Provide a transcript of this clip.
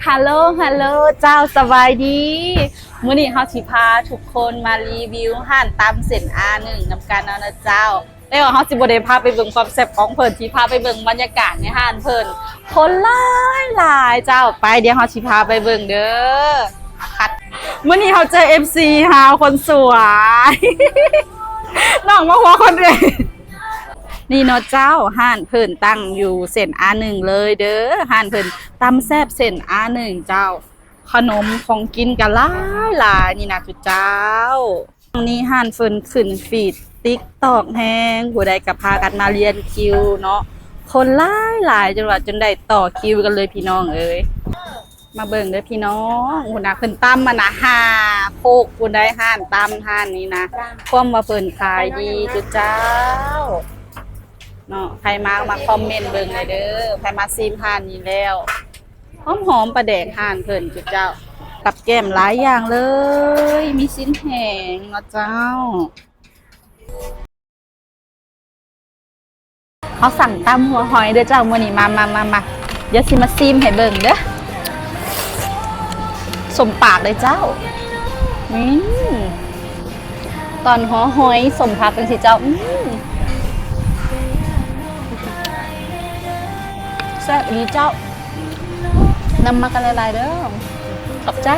ฮัลโหลฮัลโหลเจ้าสบายดีมื้อนี้เฮาสิพาทุกคนมารีวิวห้านตำเส้น A1 นำกันนะเจ้าแต่ว่าเฮาสิบ่ได้พาไปเบิ่งความแซ่บของเพิ่นสิพาไปเบิ่งบรรยากาศในห้านเพิ่นคนหลายเจ้าไปเดี๋ยวเฮาสิพาไปเบิ่งเด้อคัดมื้อนี้เฮาเจอ FC ฮาวคนสวยน้องมาหัวคนเดียวนี่เนาะเจ้าห้านเพิ่นตั้งอยู่เส้น A1 เลยเด้อห้านเพิ่นตำแซ่บเส้น A1 เจ้าขนมของกินกันหลายนี่นะจุเจ้านี่ห้านเพิ่นขึ้นฟีดติ๊กตอกแฮงผู้ใดก็พากันมาเรียนคิวเนาะคนหลายจนว่าจนได้ต่อคิวกันเลยพี่น้องเอ้ยมาเบิ่งเด้อพี่น้องผู้น่ะเพิ่นตำมานะ5โคกผู้ใดห้านตำห้านนี้นะความว่าเพิ่นขายดีจุเจ้าเนาะใครมาคอมเมนต์เบิ่งเลยเด้อใครมาซีมห่านนี้แล้วหอมประแดกห่านเพิ่นจุเจ้ากับแก้มหลายอย่างเลยมีชิ้นแห้งเนาะเจ้าเขาสั่งตำหัวหอยเด้อเจ้ามื้อนี้มาเดี๋ยวสิมาซีมให้เบิ่งเด้อสมปากเลยเจ้าตอนหัวหอยสมผักจังสิเจ้าแซ่บดีเจ้านำมากันหลายๆเด้อขอบใจ